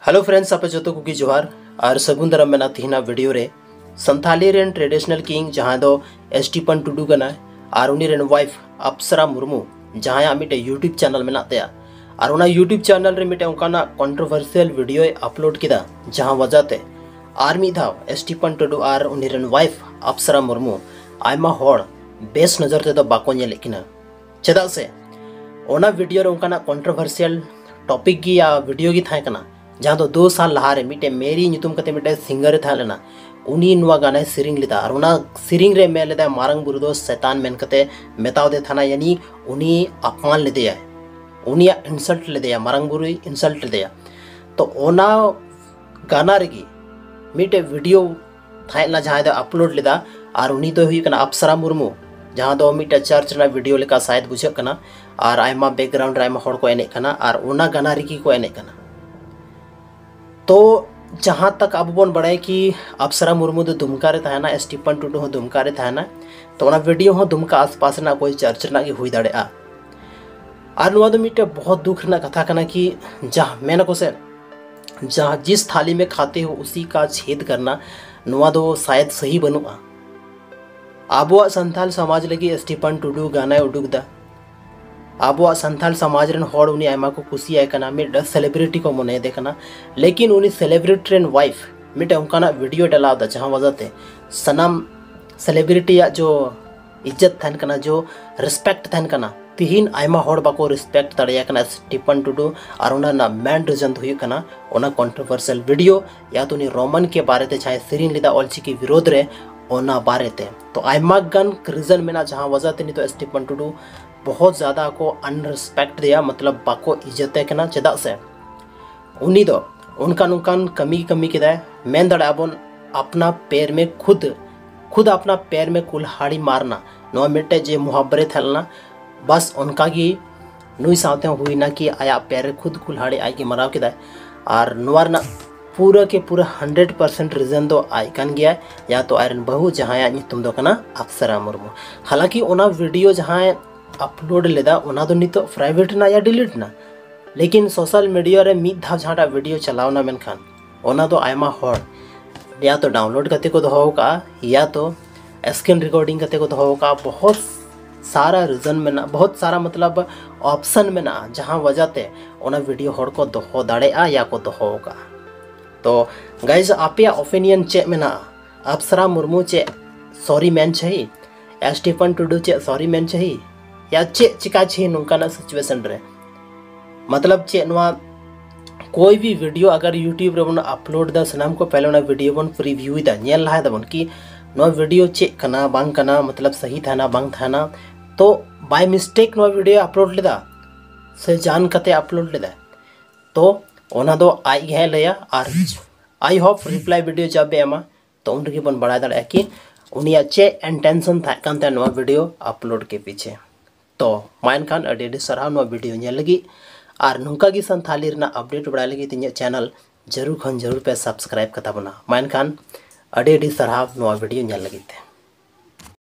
Hello friends आप जो को जोहार और सगुन दरम में तीना वीडियो रे संथाली रेन ट्रेडिशनल किंग जहाँ दो स्टीफन टुडू कना और उनी रेन वाइफ अप्सरा मुर्मू जहाँ मिटे यूट्यूब चैनल में तया और उना यूट्यूब चैनल रे मिटे उनका कंट्रोवर्शियल वीडियो अपलोड किया जहाँ वजहते और मिद धाव स्टीफन टुडू और उनी रेन वाइफ अप्सरा मुर्मू आयमा होड़ बेस नजर ते दो बाको नेले किना चेदा से ओना वीडियो रे उनका कंट्रोवर्शियल टॉपिक की या वीडियो की थाए कना जहाँ तो 2 साल लहारे मिटे मेरी नुतुम कते मिटे सिंगर था लेना उनी नुआ गाना सिरिंग लेदा और उना सिरिंग रे में लेदा मारंग बुरु दो शैतान मेन कते मेताव दे थाना यानी उनी अपमान लेदे उनी इंसल्ट लेदे मारंग बुरु इंसल्ट लेदे तो ओना गाना रेगी मिटे वीडियो थाइला जहाँ दो अपलोड लेदा और उनी तो हुई कना अप्सरा मुर्मू जहाँ दो मिटे चर्च ना वीडियो लेका शायद बुझे कना और आयमा बैकग्राउंड रे आयमा होड़ को एने कना और उना गाना रेगी को एने कना। तो जहाँ तक अब बन बढ़ाए कि अप्सरा मुर्मू दो दुमका रे थाना स्टीफन टुडू हो दुमका रे थाना तो ना वीडियो हो दुमका आसपास ना कोई चर्च ना की हुई दाड़े और नुआ दो मिटे बहुत दुख ना कथा कना कि जहाँ मैंने को से जहाँ जिस थाली में खाते हो उसी का छेद करना नुआ दो शायद सही बनुआ आबो संथाल समाज लगी स्टीफन टुडू गाना उडुक दा आबो संथाल समाज रेन होड़ उनी आयमा को कुसी आय कना मिड सेलिब्रिटी को मने देखना लेकिन उनी सेलिब्रिटी रेन वाइफ मिटे उनका वीडियो डाला दा जहां वजहते सनम सेलिब्रिटी या जो इज्जत थन कना जो रिस्पेक्ट थन कना तिहिन आयमा होड़ बाको रिस्पेक्ट तड़िया कना स्टीफन टुडू और उना ना मेन रीजन हुई कना ओना कंट्रोवर्शियल वीडियो या तो उनी रोमन के बारे ते चाहे सिरिन लिदा ऑलचिकी विरोध रे ओना बारे ते तो आयमा गन रीजन में ना जहां वजहते नहीं तो स्टीफन टुडू बहुत ज़्यादा को अनरिस्पेक्ट दिया मतलब बाको इज्जत कना चेदा से उनी दो उनका नुकान कमी किदा मेन दड़ा बन अपना पैर में खुद अपना पैर में कुल्हाड़ी मारना नो मिटे जे मुहाबरे थलना बस उनका की नुई सावते हुई ना कि आया पैर खुद कुल्हाड़ी आई की मराव किदा और नुआर ना पूरा के पूरा 100% रीजन दो आइकन गया या तो आयरन बहु जहाँ तुम दो कना अप्सरा मुर्मू हालांकि ओना वीडियो जहाँ अपलोड लेदा ओना दो नितो प्राइवेट ना या डिलीट ना लेकिन सोशल मीडिया रे मिद धाव जहाँ वीडियो चलावना मेनखान ओना दो आयमा होड़ या तो डाउनलोड करते को दोहो का या तो स्क्रीन रिकॉर्डिंग करते को दोहो का बहुत सारा रीजन में ना बहुत सारा मतलब ऑप्शन में ना जहाँ वजहते ओना वीडियो होड़ को दोहो दाड़ेआ या को दोहो का तो गाइज आपे ओपिनियन चे में ना अप्सरा मुर्मू चे सॉरी मैन चाहिए स्टीफन टुडू चे सॉरी मैन चाहिए या चे चिका छे नुकाना सिचुएशन रे मतलब चे नवा कोई भी वीडियो अगर यूट्यूब रे बन अपलोड दा सनाम को पहले ना वीडियो बन रिव्यू दा नेल लहा दबन कि नो वीडियो चे कना बांग कना मतलब सही था ना बांग था ना तो by mistake no video upload लेदा से जान कते अपलोड लेदा तो ओना दो आई है लया और आई होप रिप्लाई वीडियो जब बे एमा तो उन बन बढ़ा दाड़ा कि उनिया चे इंटेंशन था कांते नो वीडियो अपलोड के पीछे तो माइन खान अडी सरहा नो वीडियो नेल लगी और नुका की संथाली रना अपडेट बड़ा लगी तिnya चैनल जरूर पे सब्सक्राइब कता बना माइन खान अडी सरहा नो वीडियो नेल लगी थे।